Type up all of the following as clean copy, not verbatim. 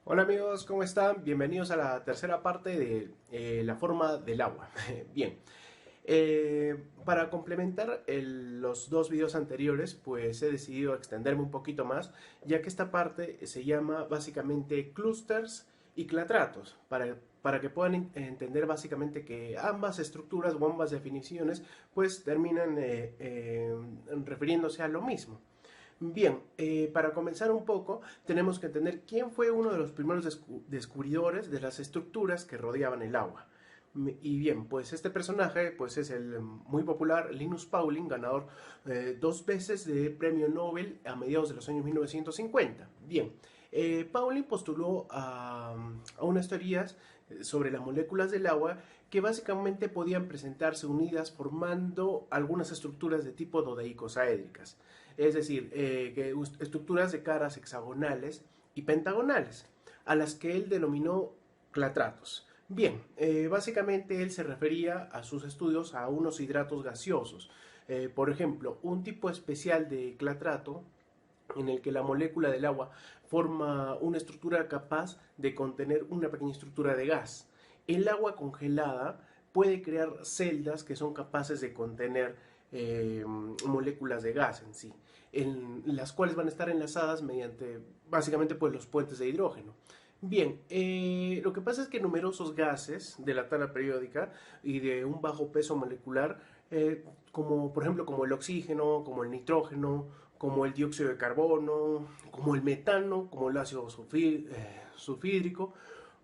Hola amigos, ¿cómo están? Bienvenidos a la tercera parte de la forma del agua. Bien, para complementar los dos videos anteriores, pues he decidido extenderme un poquito más, ya que esta parte se llama básicamente clusters y clatratos, para que puedan entender básicamente que ambas estructuras o ambas definiciones pues terminan refiriéndose a lo mismo. Bien, para comenzar un poco, tenemos que entender quién fue uno de los primeros descubridores de las estructuras que rodeaban el agua. Y bien, pues este personaje pues es el muy popular Linus Pauling, ganador dos veces de premio Nobel a mediados de los años 1950. Bien, Pauling postuló a unas teorías sobre las moléculas del agua que básicamente podían presentarse unidas formando algunas estructuras de tipo dodeicosaédricas, es decir, estructuras de caras hexagonales y pentagonales, a las que él denominó clatratos. Bien, básicamente él se refería a sus estudios a unos hidratos gaseosos. Por ejemplo, un tipo especial de clatrato en el que la molécula del agua forma una estructura capaz de contener una pequeña estructura de gas. El agua congelada puede crear celdas que son capaces de contener moléculas de gas en sí, en las cuales van a estar enlazadas mediante básicamente pues los puentes de hidrógeno. Bien, lo que pasa es que numerosos gases de la tabla periódica y de un bajo peso molecular, como por ejemplo como el oxígeno, como el nitrógeno, como el dióxido de carbono, como el metano, como el ácido sulfídrico,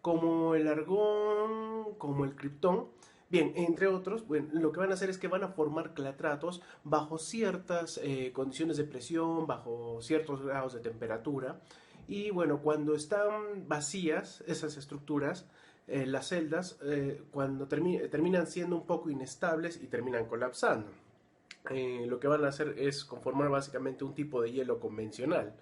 como el argón, como el criptón. Bien, entre otros, bueno, lo que van a hacer es que van a formar clatratos bajo ciertas condiciones de presión, bajo ciertos grados de temperatura. Y bueno, cuando están vacías esas estructuras, las celdas, cuando terminan siendo un poco inestables y terminan colapsando. Lo que van a hacer es conformar básicamente un tipo de hielo convencional.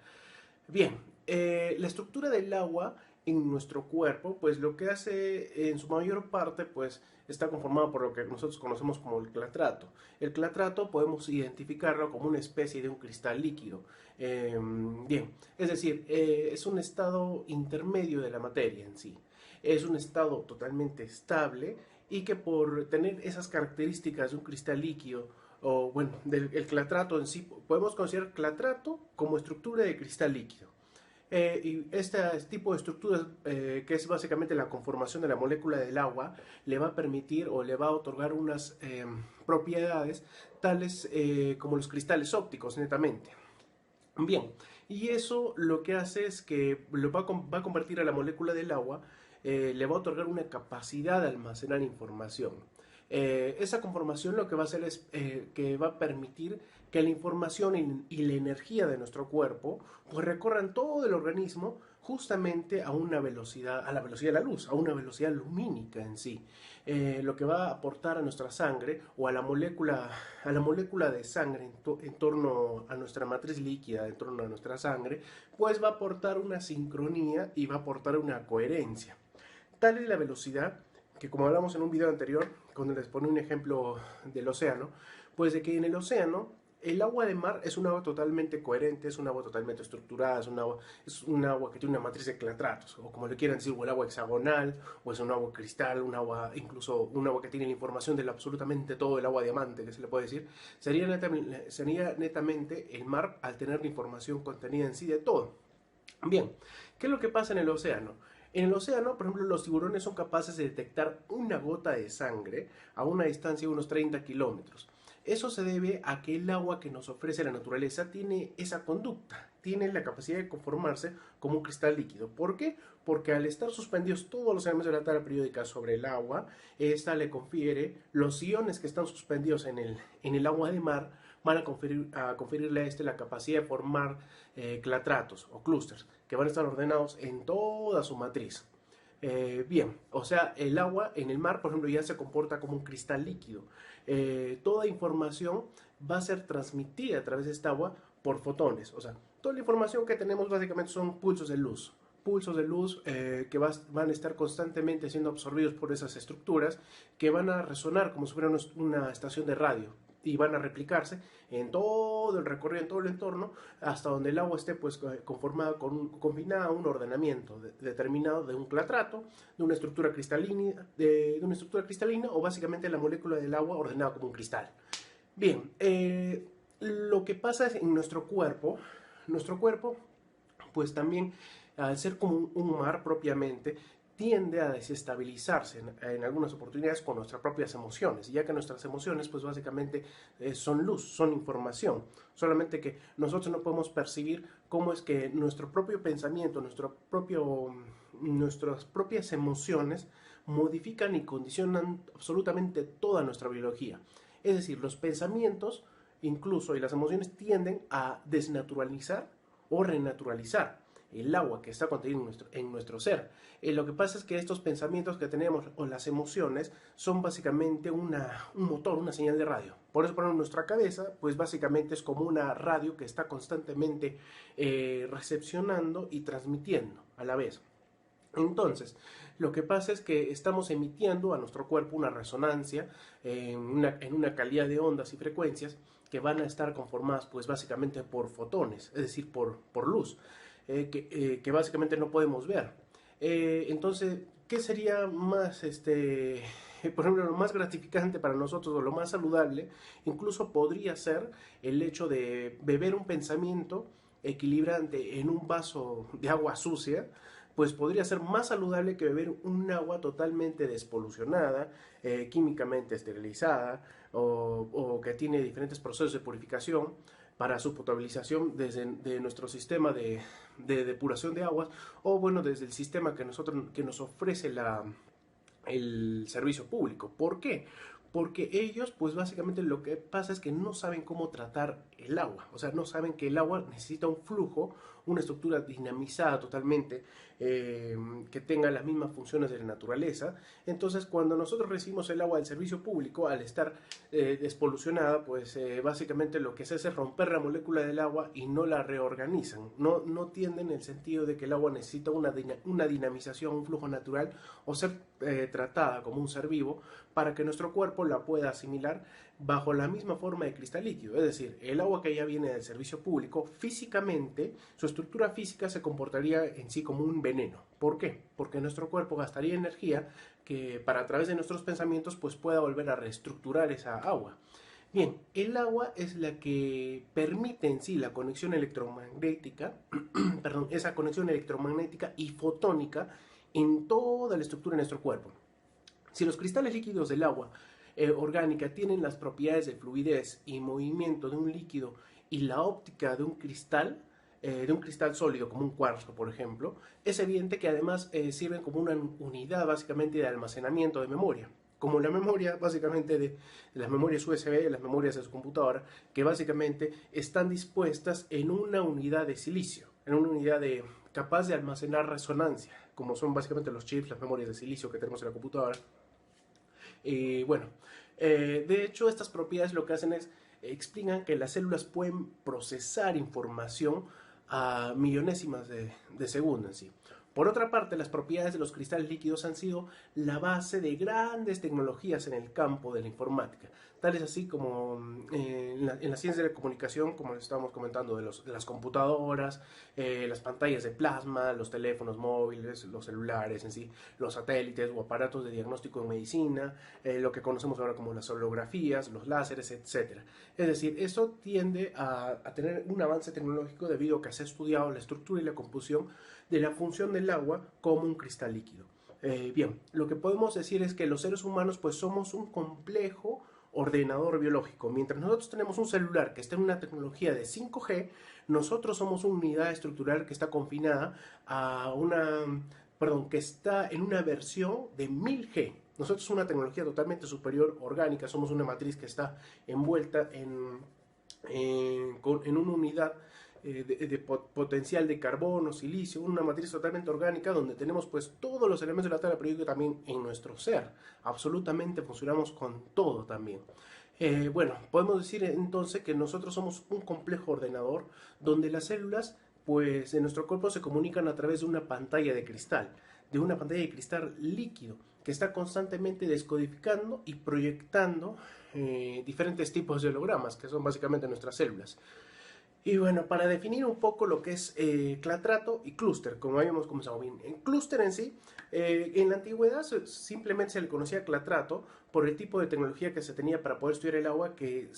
Bien, la estructura del agua en nuestro cuerpo, pues lo que hace en su mayor parte, pues está conformado por lo que nosotros conocemos como el clatrato. El clatrato podemos identificarlo como una especie de un cristal líquido. Bien, es decir, es un estado intermedio de la materia en sí. Es un estado totalmente estable y que por tener esas características de un cristal líquido, o bueno, el clatrato en sí, podemos considerar clatrato como estructura de cristal líquido. Y este tipo de estructuras, que es básicamente la conformación de la molécula del agua, le va a permitir o le va a otorgar unas propiedades tales como los cristales ópticos, netamente. Bien, y eso lo que hace es que va a convertir a la molécula del agua, le va a otorgar una capacidad de almacenar información. Esa conformación lo que va a hacer es que va a permitir que la información y la energía de nuestro cuerpo pues recorran todo el organismo justamente a una velocidad, a la velocidad de la luz, a una velocidad lumínica en sí. Lo que va a aportar a nuestra sangre o a la molécula de sangre en torno a nuestra matriz líquida, en torno a nuestra sangre, pues va a aportar una sincronía y va a aportar una coherencia. Tal es la velocidad que, como hablamos en un video anterior, cuando les pone un ejemplo del océano, pues de que en el océano el agua de mar es un agua totalmente coherente, es un agua totalmente estructurada, es un agua que tiene una matriz de clatratos, o como le quieran decir, o el agua hexagonal, o es un agua cristal, un agua, incluso un agua que tiene la información de absolutamente todo, el agua diamante, que se le puede decir, sería netamente el mar al tener la información contenida en sí de todo. Bien, ¿qué es lo que pasa en el océano? En el océano, por ejemplo, los tiburones son capaces de detectar una gota de sangre a una distancia de unos 30 kilómetros. Eso se debe a que el agua que nos ofrece la naturaleza tiene esa conducta, tiene la capacidad de conformarse como un cristal líquido. ¿Por qué? Porque al estar suspendidos todos los elementos de la tabla periódica sobre el agua, esta le confiere los iones que están suspendidos en el agua de mar, van a conferirle a este la capacidad de formar clatratos o clústeres que van a estar ordenados en toda su matriz. Bien, o sea, el agua en el mar, por ejemplo, ya se comporta como un cristal líquido. Toda información va a ser transmitida a través de esta agua por fotones. O sea, toda la información que tenemos básicamente son pulsos de luz. Pulsos de luz que van a estar constantemente siendo absorbidos por esas estructuras que van a resonar como si fuera una estación de radio. y van a replicarse en todo el recorrido, en todo el entorno, hasta donde el agua esté pues conformada combinada a un ordenamiento determinado de un clatrato, de una estructura cristalina, de una estructura cristalina, o básicamente la molécula del agua ordenada como un cristal. Bien, lo que pasa es en nuestro cuerpo pues también, al ser como un mar propiamente, tiende a desestabilizarse en algunas oportunidades con nuestras propias emociones, ya que nuestras emociones pues básicamente son luz, son información, solamente que nosotros no podemos percibir cómo es que nuestro propio pensamiento, nuestras propias emociones modifican y condicionan absolutamente toda nuestra biología. Es decir, los pensamientos incluso y las emociones tienden a desnaturalizar o renaturalizar el agua que está contenida en nuestro ser. Lo que pasa es que estos pensamientos que tenemos o las emociones son básicamente un motor, una señal de radio. Por eso, para nuestra cabeza, pues básicamente es como una radio que está constantemente recepcionando y transmitiendo a la vez. Entonces, lo que pasa es que estamos emitiendo a nuestro cuerpo una resonancia en una calidad de ondas y frecuencias que van a estar conformadas pues básicamente por fotones, es decir, por luz, que básicamente no podemos ver. Entonces, ¿qué sería más, por ejemplo, lo más gratificante para nosotros o lo más saludable? Incluso podría ser el hecho de beber un pensamiento equilibrante en un vaso de agua sucia, pues podría ser más saludable que beber un agua totalmente despolucionada, químicamente esterilizada, o que tiene diferentes procesos de purificación para su potabilización desde de nuestro sistema de depuración de aguas, o bueno, desde el sistema que nos ofrece el servicio público. ¿Por qué? Porque ellos, pues básicamente lo que pasa es que no saben cómo tratar el agua, o sea, no saben que el agua necesita un flujo, una estructura dinamizada totalmente, que tenga las mismas funciones de la naturaleza. Entonces, cuando nosotros recibimos el agua del servicio público, al estar despolucionada, pues básicamente lo que se hace es romper la molécula del agua y no la reorganizan. No tienden el sentido de que el agua necesita una dinamización, un flujo natural, o ser tratada como un ser vivo para que nuestro cuerpo la pueda asimilar bajo la misma forma de cristal líquido. Es decir, el agua que ya viene del servicio público, físicamente, su estructura física se comportaría en sí como un veneno. ¿Por qué? Porque nuestro cuerpo gastaría energía que para a través de nuestros pensamientos pues pueda volver a reestructurar esa agua. Bien, el agua es la que permite en sí la conexión electromagnética, perdón, esa conexión electromagnética y fotónica en toda la estructura de nuestro cuerpo. Si los cristales líquidos del agua orgánica tienen las propiedades de fluidez y movimiento de un líquido y la óptica de un cristal sólido como un cuarzo, por ejemplo, es evidente que además sirven como una unidad básicamente de almacenamiento de memoria. Como la memoria, básicamente de las memorias USB, las memorias de su computadora, que básicamente están dispuestas en una unidad de silicio, en una unidad capaz de almacenar resonancia, como son básicamente los chips, las memorias de silicio que tenemos en la computadora. Bueno, de hecho, estas propiedades lo que hacen es explican que las células pueden procesar información a millonésimas de segundo en sí. Por otra parte, las propiedades de los cristales líquidos han sido la base de grandes tecnologías en el campo de la informática, tales así como en la ciencia de la comunicación, como les estábamos comentando, de las computadoras, las pantallas de plasma, los teléfonos móviles, los celulares en sí, los satélites o aparatos de diagnóstico en medicina, lo que conocemos ahora como las holografías, los láseres, etc. Es decir, eso tiende a tener un avance tecnológico debido a que se ha estudiado la estructura y la composición de la función del agua como un cristal líquido. Bien, lo que podemos decir es que los seres humanos pues somos un complejo ordenador biológico. Mientras nosotros tenemos un celular que está en una tecnología de 5G, nosotros somos una unidad estructural que está confinada a que está en una versión de 1000G. Nosotros somos una tecnología totalmente superior, orgánica, somos una matriz que está envuelta en una unidad de potencial de carbono, silicio, una matriz totalmente orgánica donde tenemos pues todos los elementos de la tabla periódica también en nuestro ser. Absolutamente funcionamos con todo también. Bueno, podemos decir entonces que nosotros somos un complejo ordenador donde las células de nuestro cuerpo se comunican a través de una pantalla de cristal líquido, que está constantemente descodificando y proyectando diferentes tipos de hologramas, que son básicamente nuestras células. Y bueno, para definir un poco lo que es clatrato y clúster, como habíamos comenzado bien. En clúster en sí, en la antigüedad simplemente se le conocía clatrato por el tipo de tecnología que se tenía para poder estudiar el agua, que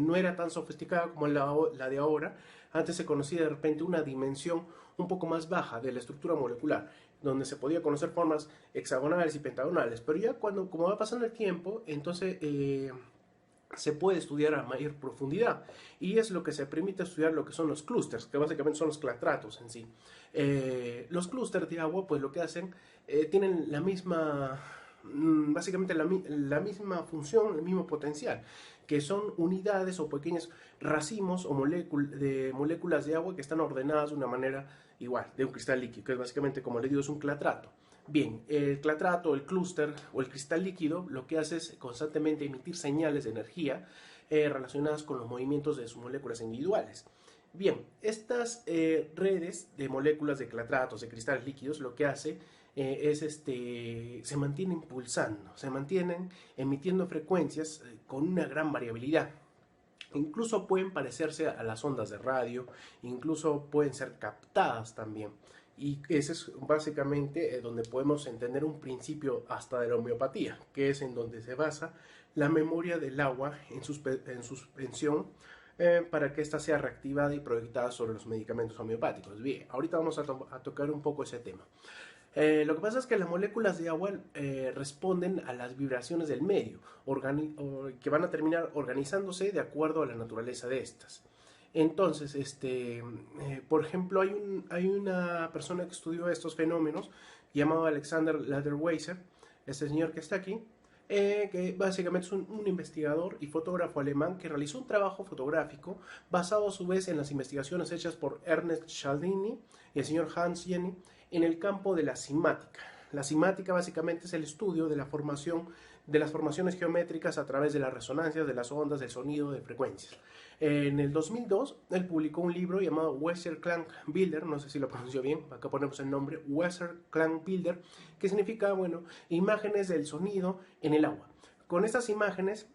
no era tan sofisticada como la de ahora. Antes se conocía de repente una dimensión un poco más baja de la estructura molecular, donde se podía conocer formas hexagonales y pentagonales. Pero ya como va pasando el tiempo, entonces se puede estudiar a mayor profundidad, y es lo que se permite estudiar lo que son los clústeres, que básicamente son los clatratos en sí. Los clústeres de agua, pues lo que hacen, tienen la misma, básicamente la misma función, el mismo potencial, que son unidades o pequeños racimos o de moléculas de agua que están ordenadas de una manera igual, de un cristal líquido, que es básicamente, como le digo, es un clatrato. Bien, el clatrato, el clúster o el cristal líquido lo que hace es constantemente emitir señales de energía relacionadas con los movimientos de sus moléculas individuales. Bien, estas redes de moléculas de clatratos, de cristales líquidos, lo que hace se mantienen pulsando, se mantienen emitiendo frecuencias con una gran variabilidad. Incluso pueden parecerse a las ondas de radio, incluso pueden ser captadas también. Y ese es básicamente donde podemos entender un principio hasta de la homeopatía, que es en donde se basa la memoria del agua en suspensión para que ésta sea reactivada y proyectada sobre los medicamentos homeopáticos. Bien, ahorita vamos a tocar un poco ese tema. Lo que pasa es que las moléculas de agua responden a las vibraciones del medio, que van a terminar organizándose de acuerdo a la naturaleza de estas. Entonces, por ejemplo, hay una persona que estudió estos fenómenos llamado Alexander Laderweiser, este señor que está aquí, que básicamente es un investigador y fotógrafo alemán que realizó un trabajo fotográfico basado a su vez en las investigaciones hechas por Ernest Cialdini y el señor Hans Jenny en el campo de la cimática. La cimática básicamente es el estudio de la formación de las formaciones geométricas a través de las resonancias de las ondas del sonido de frecuencias. En el 2002, él publicó un libro llamado Wasserklangbilder, no sé si lo pronuncio bien, acá ponemos el nombre, Wasserklangbilder, que significa, bueno, imágenes del sonido en el agua. Con estas imágenes,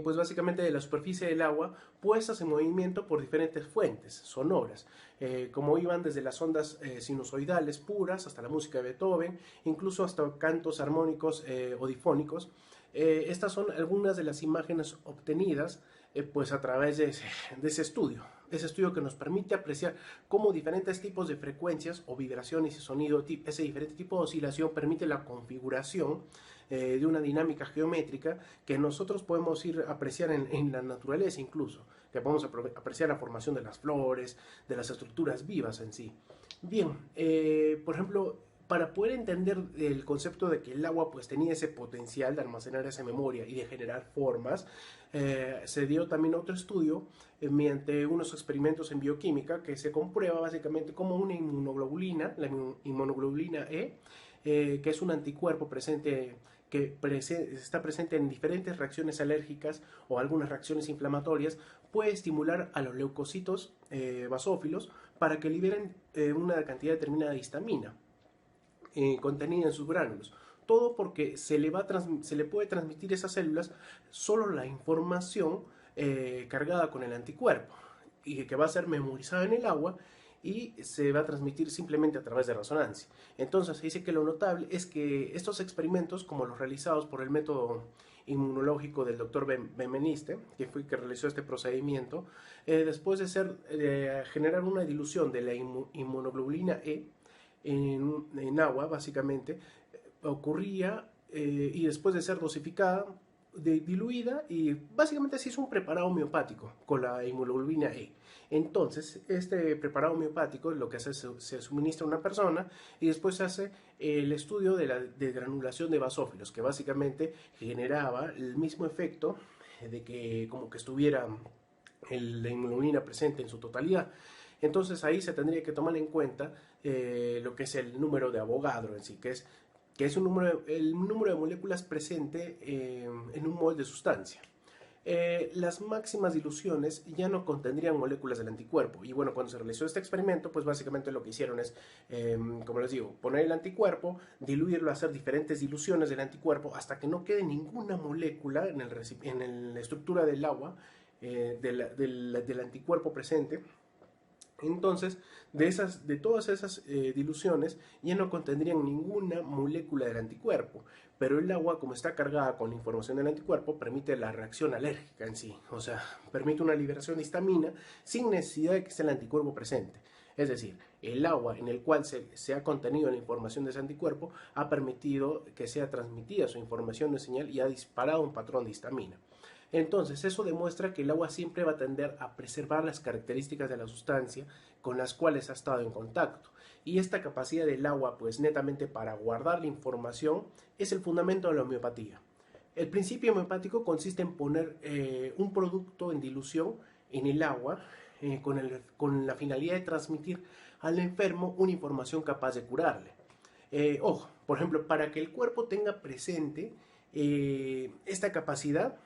pues básicamente de la superficie del agua, puestas en movimiento por diferentes fuentes sonoras, como iban desde las ondas sinusoidales puras hasta la música de Beethoven, incluso hasta cantos armónicos o difónicos. Estas son algunas de las imágenes obtenidas pues a través de ese estudio. Ese estudio que nos permite apreciar cómo diferentes tipos de frecuencias o vibraciones y sonido, ese diferente tipo de oscilación permite la configuración de una dinámica geométrica que nosotros podemos ir a apreciar en la naturaleza incluso, que podemos apreciar la formación de las flores, de las estructuras vivas en sí. Bien, por ejemplo, para poder entender el concepto de que el agua pues tenía ese potencial de almacenar esa memoria y de generar formas, se dio también otro estudio mediante unos experimentos en bioquímica que se comprueba básicamente como una inmunoglobulina, la inmunoglobulina E, que es un anticuerpo que está presente en diferentes reacciones alérgicas o algunas reacciones inflamatorias, puede estimular a los leucocitos basófilos para que liberen una cantidad determinada de histamina contenida en sus gránulos. Todo porque se le puede transmitir a esas células solo la información cargada con el anticuerpo y que va a ser memorizada en el agua y se va a transmitir simplemente a través de resonancia. Entonces se dice que lo notable es que estos experimentos, como los realizados por el método inmunológico del doctor Benveniste, que fue que realizó este procedimiento, después de generar una dilución de la inmunoglobulina E en agua, básicamente, ocurría y después de ser dosificada, diluida, y básicamente se hizo un preparado homeopático con la inmunoglobulina E. Entonces, este preparado homeopático lo que hace es se suministra a una persona y después se hace el estudio de granulación de basófilos, que básicamente generaba el mismo efecto de que como que estuviera la inmunoglobulina presente en su totalidad. Entonces ahí se tendría que tomar en cuenta lo que es el número de Avogadro en sí, que es el número de moléculas presente en un mol de sustancia. las máximas diluciones ya no contendrían moléculas del anticuerpo. Y bueno, cuando se realizó este experimento, pues básicamente lo que hicieron es, como les digo, poner el anticuerpo, diluirlo, hacer diferentes diluciones del anticuerpo hasta que no quede ninguna molécula en la estructura del agua del anticuerpo presente. Entonces, de todas esas diluciones ya no contendrían ninguna molécula del anticuerpo, pero el agua, como está cargada con la información del anticuerpo, permite la reacción alérgica en sí, o sea, permite una liberación de histamina sin necesidad de que esté el anticuerpo presente. Es decir, el agua en el cual se ha contenido la información de ese anticuerpo ha permitido que sea transmitida su información de señal y ha disparado un patrón de histamina. Entonces, eso demuestra que el agua siempre va a tender a preservar las características de la sustancia con las cuales ha estado en contacto. Y esta capacidad del agua, pues netamente para guardar la información, es el fundamento de la homeopatía. El principio homeopático consiste en poner un producto en dilución en el agua con la finalidad de transmitir al enfermo una información capaz de curarle. Ojo, por ejemplo, para que el cuerpo tenga presente esta capacidad,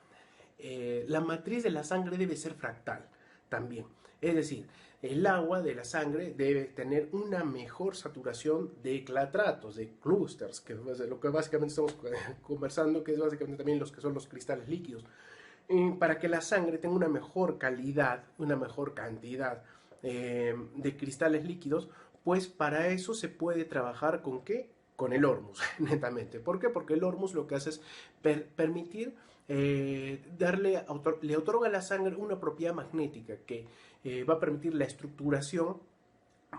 la matriz de la sangre debe ser fractal también. Es decir, el agua de la sangre debe tener una mejor saturación de clatratos, de clústeres, que es lo que básicamente estamos conversando, que es básicamente también los que son los cristales líquidos. Para que la sangre tenga una mejor calidad, una mejor cantidad de cristales líquidos, pues para eso se puede trabajar ¿con qué? Con el hormus, netamente. ¿Por qué? Porque el hormus lo que hace es permitir le otorga a la sangre una propiedad magnética que va a permitir la estructuración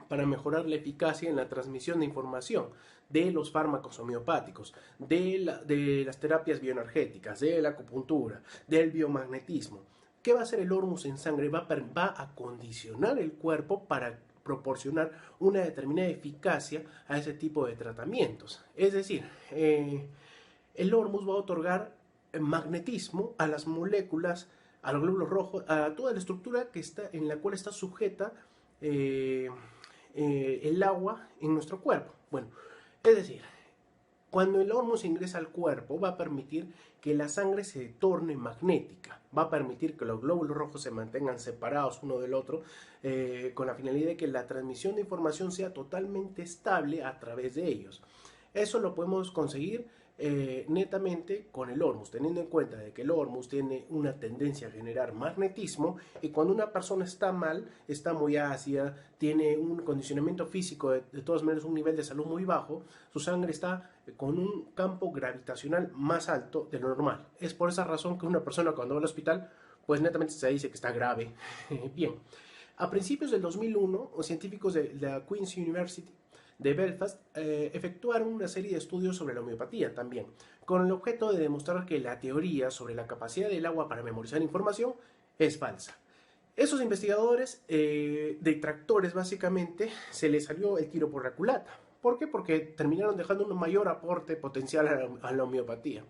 para mejorar la eficacia en la transmisión de información de los fármacos homeopáticos, de las terapias bioenergéticas, de la acupuntura, del biomagnetismo. ¿Qué va a hacer el hormus en sangre? Va a condicionar el cuerpo para proporcionar una determinada eficacia a ese tipo de tratamientos. Es decir, el hormus va a otorgar magnetismo a las moléculas, a los glóbulos rojos, a toda la estructura en la cual está sujeta el agua en nuestro cuerpo. Bueno, es decir, cuando el hormus ingresa al cuerpo va a permitir que la sangre se torne magnética, va a permitir que los glóbulos rojos se mantengan separados uno del otro con la finalidad de que la transmisión de información sea totalmente estable a través de ellos. Eso lo podemos conseguir netamente con el hormus, teniendo en cuenta de que el hormus tiene una tendencia a generar magnetismo y cuando una persona está mal, está muy ácida, tiene un condicionamiento físico, de todas maneras un nivel de salud muy bajo, su sangre está con un campo gravitacional más alto de lo normal. Es por esa razón que una persona cuando va al hospital, pues netamente se dice que está grave. Bien, a principios del 2001, los científicos de la Queen's University de Belfast efectuaron una serie de estudios sobre la homeopatía también, con el objeto de demostrar que la teoría sobre la capacidad del agua para memorizar información es falsa. Esos investigadores detractores básicamente se les salió el tiro por la culata. ¿Por qué? Porque terminaron dejando un mayor aporte potencial a la homeopatía.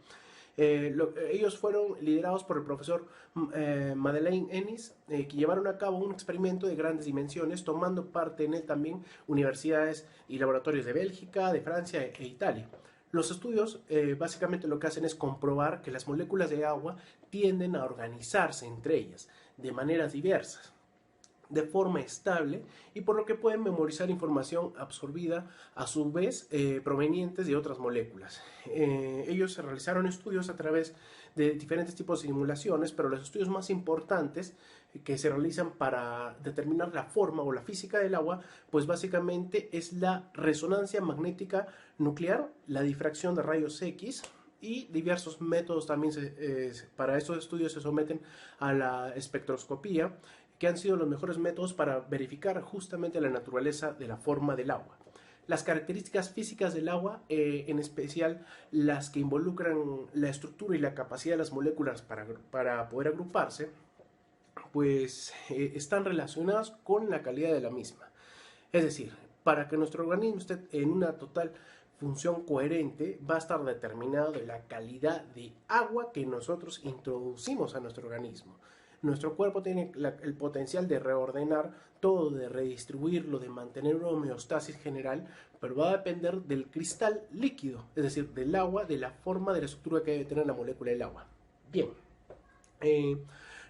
Ellos fueron liderados por el profesor Madeleine Ennis, que llevaron a cabo un experimento de grandes dimensiones, tomando parte en él también universidades y laboratorios de Bélgica, de Francia e Italia. Los estudios básicamente lo que hacen es comprobar que las moléculas de agua tienden a organizarse entre ellas de maneras diversas, de forma estable y por lo que pueden memorizar información absorbida a su vez provenientes de otras moléculas. Ellos realizaron estudios a través de diferentes tipos de simulaciones, pero los estudios más importantes que se realizan para determinar la forma o la física del agua, pues básicamente es la resonancia magnética nuclear, la difracción de rayos X, y diversos métodos también para estos estudios se someten a la espectroscopía, que han sido los mejores métodos para verificar justamente la naturaleza de la forma del agua. Las características físicas del agua, en especial las que involucran la estructura y la capacidad de las moléculas para poder agruparse, pues están relacionadas con la calidad de la misma. Es decir, para que nuestro organismo esté en una total función coherente, va a estar determinado de la calidad de agua que nosotros introducimos a nuestro organismo. Nuestro cuerpo tiene el potencial de reordenar todo, de redistribuirlo, de mantener una homeostasis general, pero va a depender del cristal líquido, es decir, del agua, de la forma, de la estructura que debe tener la molécula del agua. Bien, Eh,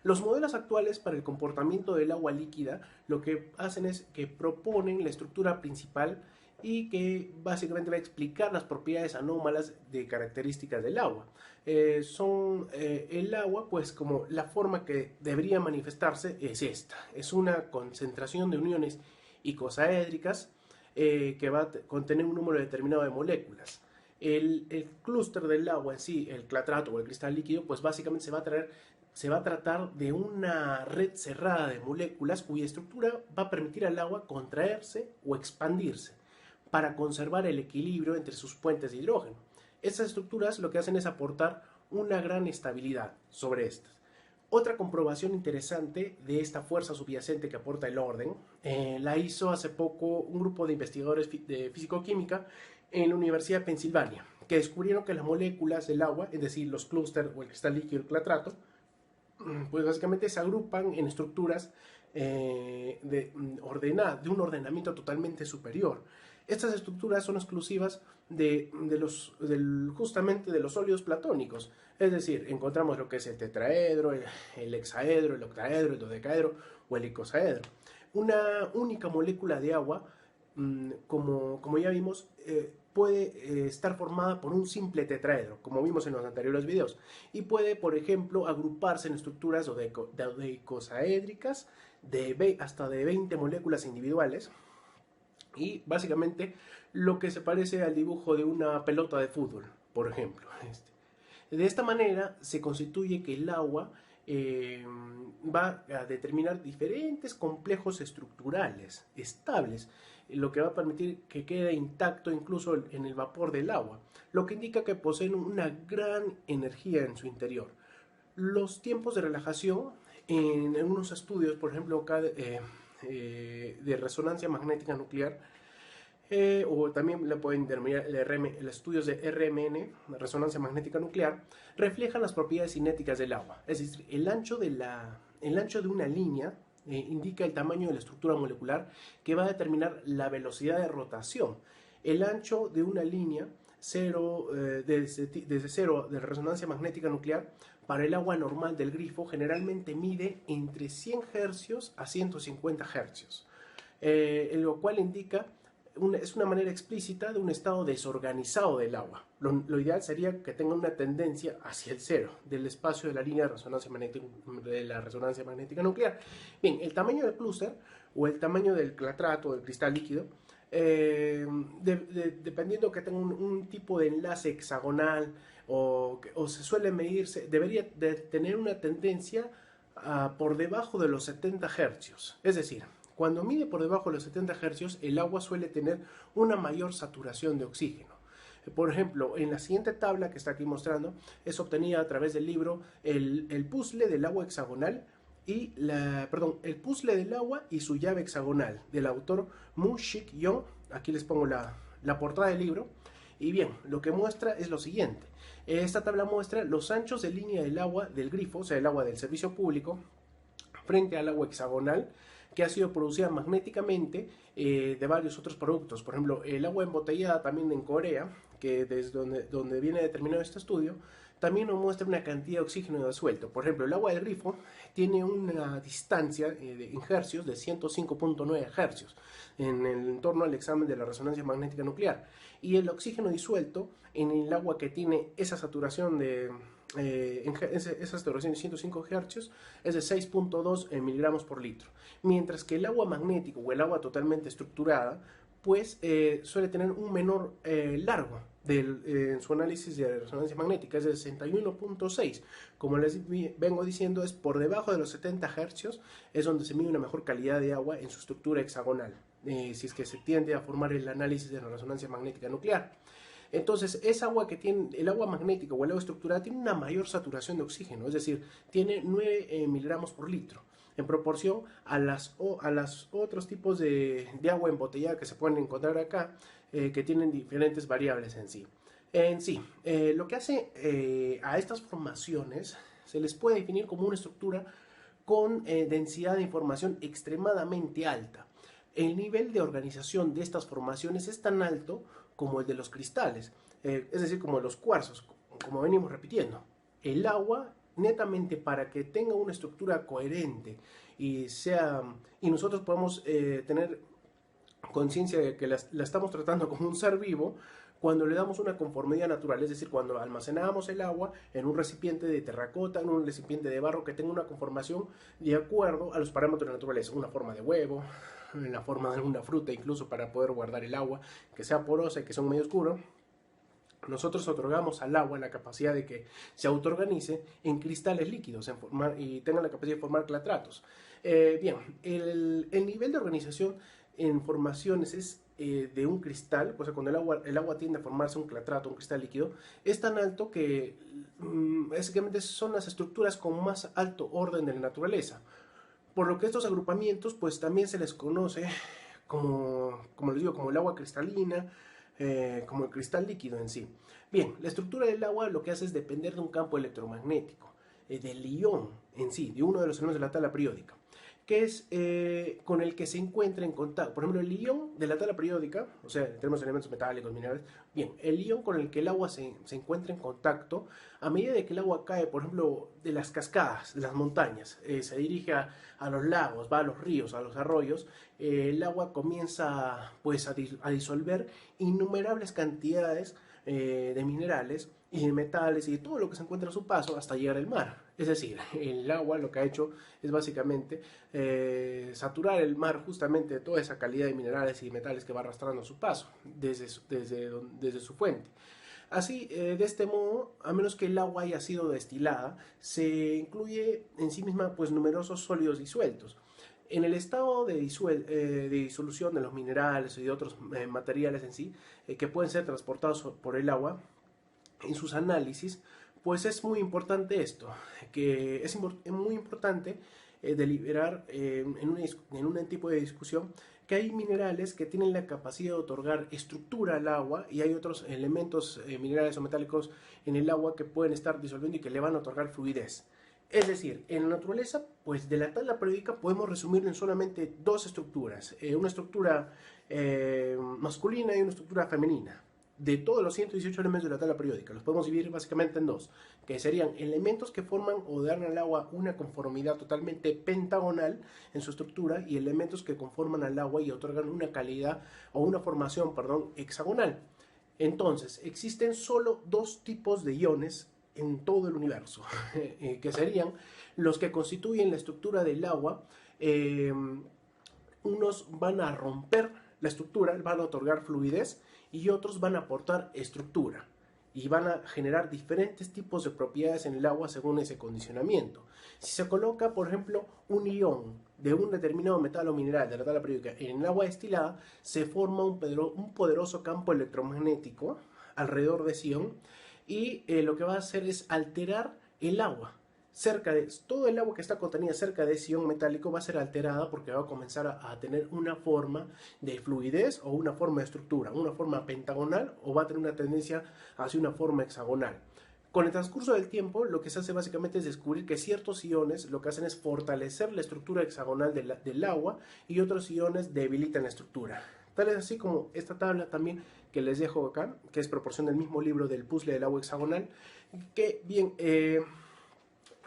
los modelos actuales para el comportamiento del agua líquida lo que hacen es que proponen la estructura principal y que básicamente va a explicar las propiedades anómalas de características del agua. El agua, pues como la forma que debería manifestarse es esta, es una concentración de uniones icosaédricas que va a contener un número determinado de moléculas. El clúster del agua en sí, el clatrato o el cristal líquido, pues básicamente se va a tratar de una red cerrada de moléculas cuya estructura va a permitir al agua contraerse o expandirse para conservar el equilibrio entre sus puentes de hidrógeno. Estas estructuras lo que hacen es aportar una gran estabilidad sobre estas. Otra comprobación interesante de esta fuerza subyacente que aporta el orden la hizo hace poco un grupo de investigadores de físico-química en la Universidad de Pensilvania, que descubrieron que las moléculas del agua, es decir, los clústeres o el cristal líquido y el clatrato, pues básicamente se agrupan en estructuras de un ordenamiento totalmente superior. Estas estructuras son exclusivas justamente de los sólidos platónicos. Es decir, encontramos lo que es el tetraedro, el hexaedro, el octaedro, el dodecaedro o el icosaedro. Una única molécula de agua, como ya vimos, puede estar formada por un simple tetraedro, como vimos en los anteriores videos, y puede, por ejemplo, agruparse en estructuras dodecaedricas hasta de 20 moléculas individuales, y básicamente lo que se parece al dibujo de una pelota de fútbol, por ejemplo. De esta manera se constituye que el agua va a determinar diferentes complejos estructurales estables, lo que va a permitir que quede intacto incluso en el vapor del agua, lo que indica que poseen una gran energía en su interior. Los tiempos de relajación en unos estudios, por ejemplo, acá de resonancia magnética nuclear, o también le pueden denominar los estudios de RMN, resonancia magnética nuclear, reflejan las propiedades cinéticas del agua. Es decir, el ancho de una línea indica el tamaño de la estructura molecular que va a determinar la velocidad de rotación. El ancho de una línea desde cero de resonancia magnética nuclear para el agua normal del grifo generalmente mide entre 100 Hz a 150 Hz, lo cual indica es una manera explícita de un estado desorganizado del agua. Lo ideal sería que tenga una tendencia hacia el cero del espacio de la línea de la resonancia magnética nuclear. Bien, el tamaño del clúster o el tamaño del clatrato o del cristal líquido, dependiendo que tenga un tipo de enlace hexagonal o se suele medirse, debería de tener una tendencia por debajo de los 70 Hz. Es decir, cuando mide por debajo de los 70 Hz, el agua suele tener una mayor saturación de oxígeno. Por ejemplo, en la siguiente tabla que está aquí mostrando, es obtenida a través del libro el puzzle del agua hexagonal el puzzle del agua y su llave hexagonal, del autor Mu-Shik Yong. Aquí les pongo la portada del libro. Y bien, lo que muestra es lo siguiente. Esta tabla muestra los anchos de línea del agua del grifo, o sea, el agua del servicio público, frente al agua hexagonal, que ha sido producida magnéticamente de varios otros productos. Por ejemplo, el agua embotellada también en Corea, que desde donde viene determinado este estudio, también nos muestra una cantidad de oxígeno disuelto. Por ejemplo, el agua del grifo tiene una distancia en hercios de 105.9 hercios en torno al examen de la resonancia magnética nuclear. Y el oxígeno disuelto en el agua que tiene esa saturación esa saturación de 105 Hz es de 6.2 miligramos por litro, mientras que el agua magnética o el agua totalmente estructurada pues suele tener un menor largo en su análisis de resonancia magnética, es de 61.6. Como les vengo diciendo, es por debajo de los 70 Hz, es donde se mide una mejor calidad de agua en su estructura hexagonal, si es que se tiende a formar el análisis de la resonancia magnética nuclear. Entonces, el agua magnética o el agua estructurada tiene una mayor saturación de oxígeno, es decir, tiene 9 miligramos por litro, en proporción a las otros tipos de agua embotellada que se pueden encontrar acá, que tienen diferentes variables en sí. Lo que hace a estas formaciones se les puede definir como una estructura con densidad de información extremadamente alta. El nivel de organización de estas formaciones es tan alto como el de los cristales, es decir, como los cuarzos, como venimos repitiendo. El agua netamente para que tenga una estructura coherente y nosotros podemos tener conciencia de que la estamos tratando como un ser vivo cuando le damos una conformidad natural, es decir, cuando almacenamos el agua en un recipiente de terracota, en un recipiente de barro que tenga una conformación de acuerdo a los parámetros de la naturaleza, una forma de huevo, en la forma de una fruta, incluso para poder guardar el agua, que sea porosa y que sea un medio oscuro. Nosotros otorgamos al agua la capacidad de que se autoorganice en cristales líquidos y tenga la capacidad de formar clatratos. Bien, el nivel de organización en formaciones es de un cristal, o sea, cuando el agua tiende a formarse un clatrato, un cristal líquido, es tan alto que básicamente son las estructuras con más alto orden de la naturaleza. Por lo que estos agrupamientos, pues también se les conoce como les digo, como el agua cristalina, como el cristal líquido en sí. Bien, la estructura del agua lo que hace es depender de un campo electromagnético, del ion en sí, de uno de los elementos de la tabla periódica, que es con el que se encuentra en contacto. Por ejemplo, el ion de la tabla periódica, o sea, tenemos elementos metálicos, minerales, bien, el ion con el que el agua se encuentra en contacto, a medida de que el agua cae, por ejemplo, de las cascadas, de las montañas, se dirige a los lagos, va a los ríos, a los arroyos, el agua comienza pues a disolver innumerables cantidades de minerales y de metales y de todo lo que se encuentra a su paso hasta llegar al mar. Es decir, el agua lo que ha hecho es básicamente saturar el mar justamente de toda esa calidad de minerales y metales que va arrastrando a su paso desde su fuente. Así, de este modo, a menos que el agua haya sido destilada, se incluye en sí misma pues numerosos sólidos disueltos. En el estado de disolución de los minerales y de otros materiales en sí, que pueden ser transportados por el agua, en sus análisis, pues es muy importante esto, que es muy importante deliberar en un tipo de discusión que hay minerales que tienen la capacidad de otorgar estructura al agua y hay otros elementos minerales o metálicos en el agua que pueden estar disolviendo y que le van a otorgar fluidez. Es decir, en la naturaleza, pues de la tabla periódica podemos resumirlo en solamente dos estructuras, una estructura masculina y una estructura femenina. De todos los 118 elementos de la tabla periódica, los podemos dividir básicamente en dos, que serían elementos que forman o dan al agua una conformidad totalmente pentagonal en su estructura y elementos que conforman al agua y otorgan una calidad o una formación, perdón, hexagonal. Entonces, existen solo dos tipos de iones en todo el universo, que serían los que constituyen la estructura del agua. Unos van a romper la estructura, van a otorgar fluidez y otros van a aportar estructura y van a generar diferentes tipos de propiedades en el agua según ese condicionamiento. Si se coloca, por ejemplo, un ion de un determinado metal o mineral de la tabla periódica en el agua destilada, se forma un poderoso campo electromagnético alrededor de ese ion y lo que va a hacer es alterar el agua. Todo el agua que está contenida cerca de ese ion metálico va a ser alterada porque va a comenzar a tener una forma de fluidez o una forma de estructura, una forma pentagonal o va a tener una tendencia hacia una forma hexagonal. Con el transcurso del tiempo, lo que se hace básicamente es descubrir que ciertos iones lo que hacen es fortalecer la estructura hexagonal del agua y otros iones debilitan la estructura. Tal es así como esta tabla también que les dejo acá, que es proporción del mismo libro del puzzle del agua hexagonal, que bien,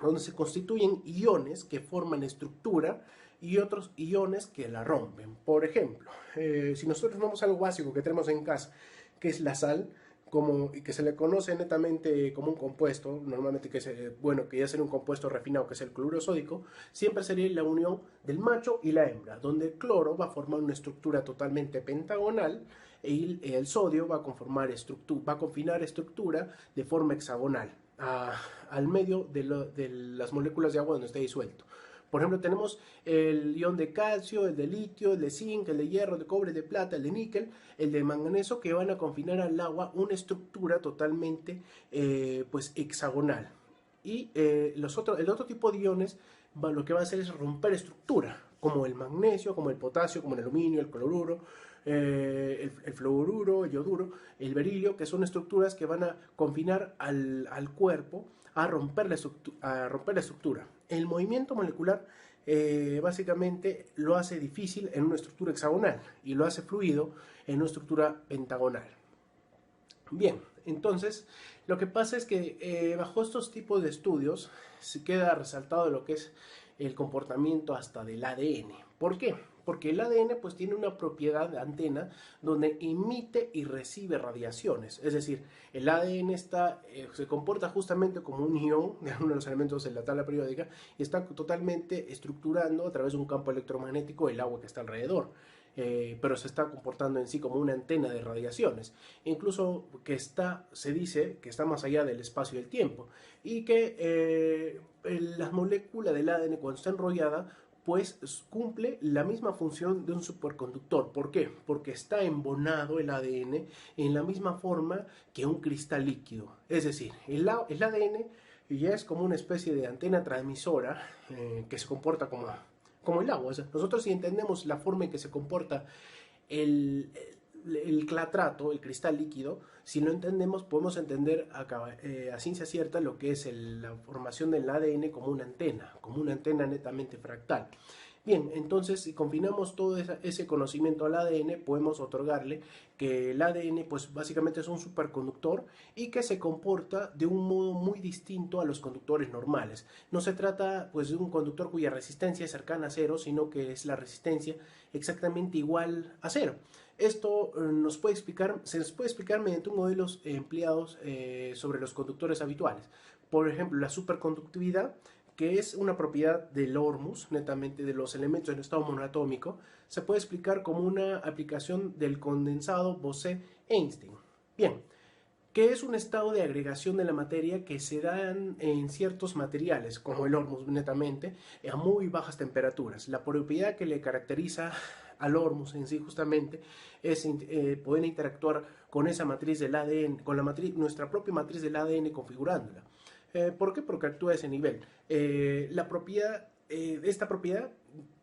donde se constituyen iones que forman estructura y otros iones que la rompen. Por ejemplo, si nosotros tomamos algo básico que tenemos en casa, que es la sal, que se le conoce netamente como un compuesto, normalmente que ya sería un compuesto refinado, que es el cloruro sódico, siempre sería la unión del macho y la hembra, donde el cloro va a formar una estructura totalmente pentagonal y el sodio va a confinar estructura de forma hexagonal al medio de las moléculas de agua donde está disuelto. Por ejemplo, tenemos el ion de calcio, el de litio, el de zinc, el de hierro, el de cobre, el de plata, el de níquel, el de manganeso, que van a confinar al agua una estructura totalmente pues hexagonal. Y el otro tipo de iones lo que va a hacer es romper estructura, como el magnesio, como el potasio, como el aluminio, el cloruro, el fluoruro, el yoduro, el berilio, que son estructuras que van a confinar al cuerpo a romper la estructura. El movimiento molecular básicamente lo hace difícil en una estructura hexagonal y lo hace fluido en una estructura pentagonal. Bien, Entonces, lo que pasa es que bajo estos tipos de estudios se queda resaltado lo que es el comportamiento hasta del ADN. ¿Por qué? Porque el ADN pues tiene una propiedad de antena donde emite y recibe radiaciones. Es decir, el ADN se comporta justamente como un ion de uno de los elementos de la tabla periódica y está totalmente estructurando a través de un campo electromagnético el agua que está alrededor. Pero se está comportando en sí como una antena de radiaciones, incluso se dice que está más allá del espacio y el tiempo, y que la molécula del ADN cuando está enrollada pues cumple la misma función de un superconductor. ¿Por qué? Porque está embonado el ADN en la misma forma que un cristal líquido. Es decir, el ADN ya es como una especie de antena transmisora que se comporta como el agua. O sea, nosotros si entendemos la forma en que se comporta el, el clatrato, el cristal líquido, si lo entendemos, podemos entender a ciencia cierta lo que es la formación del ADN como una antena netamente fractal. Bien, entonces si combinamos todo ese conocimiento al ADN, podemos otorgarle que el ADN pues básicamente es un superconductor y que se comporta de un modo muy distinto a los conductores normales. No se trata pues de un conductor cuya resistencia es cercana a cero, sino que es la resistencia exactamente igual a cero. Esto se nos puede explicar mediante un modelo empleados sobre los conductores habituales. Por ejemplo, la superconductividad, que es una propiedad del hormus, netamente de los elementos en estado monoatómico, se puede explicar como una aplicación del condensado Bose-Einstein. Bien, que es un estado de agregación de la materia que se dan en ciertos materiales, como el hormus netamente, a muy bajas temperaturas. La propiedad que le caracteriza al hormus en sí justamente es poder interactuar con esa matriz del ADN, con nuestra propia matriz del ADN configurándola. ¿Por qué? Porque actúa a ese nivel. Esta propiedad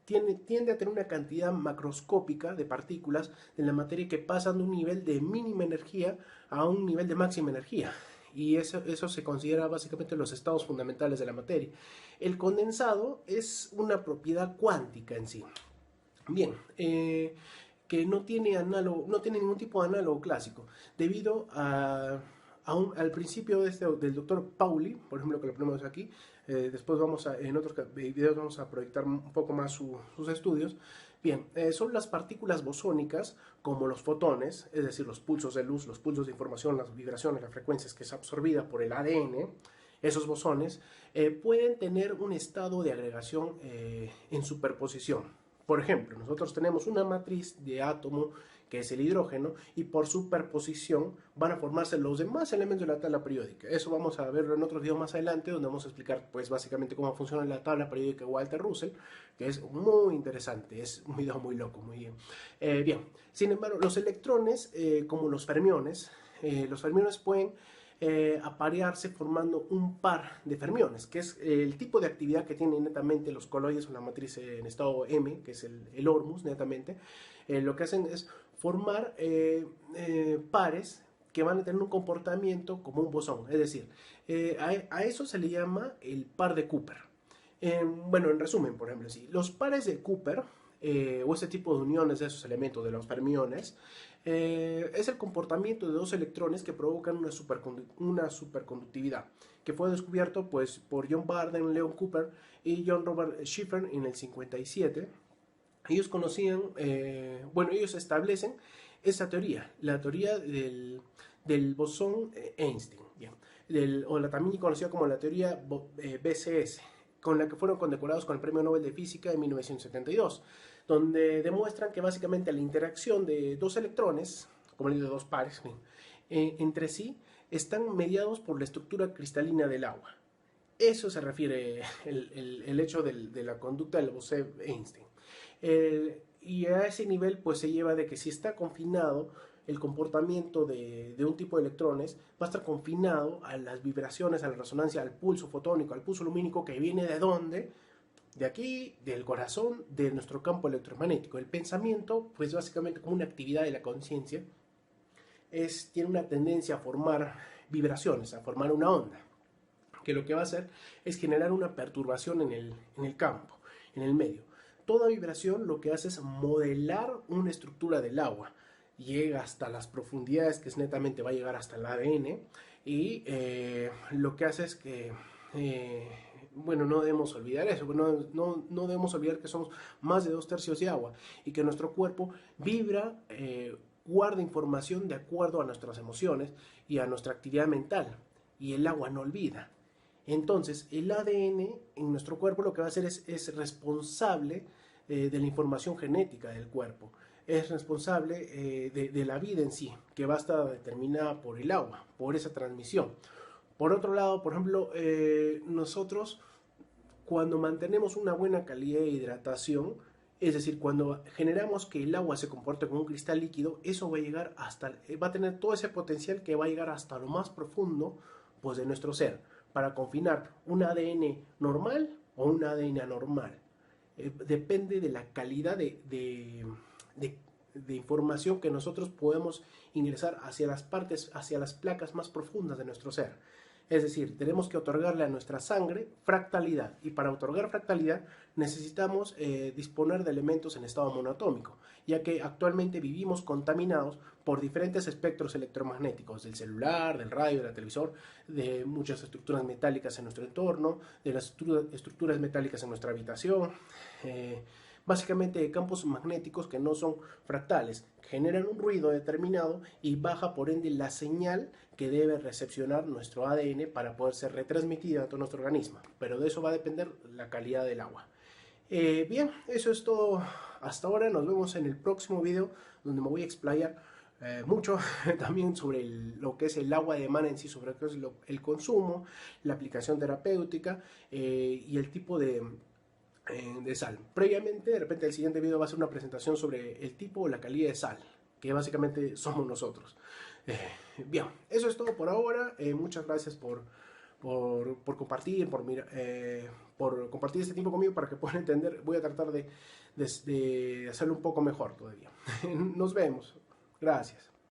tiende a tener una cantidad macroscópica de partículas de la materia que pasan de un nivel de mínima energía a un nivel de máxima energía. Y eso se considera básicamente los estados fundamentales de la materia. El condensado es una propiedad cuántica en sí. Bien, que no tiene ningún tipo de análogo clásico, debido al principio del doctor Pauli, por ejemplo, que lo ponemos aquí. Después en otros videos vamos a proyectar un poco más sus estudios. Bien, son las partículas bosónicas, como los fotones, es decir, los pulsos de luz, los pulsos de información, las vibraciones, las frecuencias que es absorbida por el ADN. Esos bosones pueden tener un estado de agregación en superposición. Por ejemplo, nosotros tenemos una matriz de átomo que es el hidrógeno, y por superposición van a formarse los demás elementos de la tabla periódica. Eso vamos a verlo en otros videos más adelante, donde vamos a explicar pues básicamente cómo funciona la tabla periódica de Walter-Russell, que es muy interesante, es un video muy loco, muy bien. Bien, sin embargo, los electrones, como los fermiones pueden aparearse formando un par de fermiones, que es el tipo de actividad que tienen netamente los coloides o la matriz en estado M, que es el hormus netamente. Lo que hacen es formar pares que van a tener un comportamiento como un bosón, es decir, a eso se le llama el par de Cooper. Bueno, en resumen, por ejemplo, si los pares de Cooper o ese tipo de uniones de esos elementos de los fermiones es el comportamiento de dos electrones que provocan una superconductividad, que fue descubierto pues por John Barden, Leon Cooper y John Robert Schiffer en el 57. Ellos ellos establecen esa teoría, la teoría del bosón Einstein, bien, también conocida como la teoría BCS, con la que fueron condecorados con el Premio Nobel de Física en 1972, donde demuestran que básicamente la interacción de dos electrones, como el de dos pares, entre sí, están mediados por la estructura cristalina del agua. Eso se refiere el hecho de la conducta del Bose-Einstein. Y a ese nivel pues se lleva de que si está confinado el comportamiento de un tipo de electrones, va a estar confinado a las vibraciones, a la resonancia, al pulso fotónico, al pulso lumínico, que viene ¿de dónde? De aquí, del corazón, de nuestro campo electromagnético. El pensamiento, pues básicamente como una actividad de la conciencia, tiene una tendencia a formar vibraciones, a formar una onda, que lo que va a hacer es generar una perturbación en el campo, en el medio. Toda vibración lo que hace es modelar una estructura del agua. llega hasta las profundidades, que es netamente va a llegar hasta el ADN, y lo que hace es que, bueno, no debemos olvidar eso, no debemos olvidar que somos más de 2/3 de agua y que nuestro cuerpo vibra, guarda información de acuerdo a nuestras emociones y a nuestra actividad mental, y el agua no olvida. Entonces, el ADN en nuestro cuerpo lo que va a hacer es responsable de la información genética del cuerpo, es responsable de la vida en sí, que va a estar determinada por el agua, por esa transmisión. Por otro lado, por ejemplo, nosotros cuando mantenemos una buena calidad de hidratación, es decir, cuando generamos que el agua se comporte como un cristal líquido, eso va a llegar hasta, va a tener todo ese potencial que va a llegar hasta lo más profundo, pues, de nuestro ser, para confinar un ADN normal o un ADN anormal. Depende de la calidad de información que nosotros podemos ingresar hacia las partes, hacia las placas más profundas de nuestro ser. Es decir, tenemos que otorgarle a nuestra sangre fractalidad, y para otorgar fractalidad necesitamos disponer de elementos en estado monoatómico, ya que actualmente vivimos contaminados por diferentes espectros electromagnéticos, del celular, del radio, del televisor, de muchas estructuras metálicas en nuestro entorno, de las estructuras metálicas en nuestra habitación, básicamente de campos magnéticos que no son fractales, generan un ruido determinado y baja por ende la señal que debe recepcionar nuestro ADN para poder ser retransmitida a todo nuestro organismo. Pero de eso va a depender la calidad del agua. Bien, eso es todo hasta ahora. Nos vemos en el próximo video, donde me voy a explayar mucho también sobre lo que es el agua de mar en sí, sobre qué es el consumo, la aplicación terapéutica y el tipo de sal. Previamente, de repente el siguiente video va a ser una presentación sobre el tipo o la calidad de sal, que básicamente somos nosotros. Bien, eso es todo por ahora. Muchas gracias por compartir, por compartir este tiempo conmigo para que puedan entender. Voy a tratar de hacerlo un poco mejor todavía. Nos vemos. Gracias.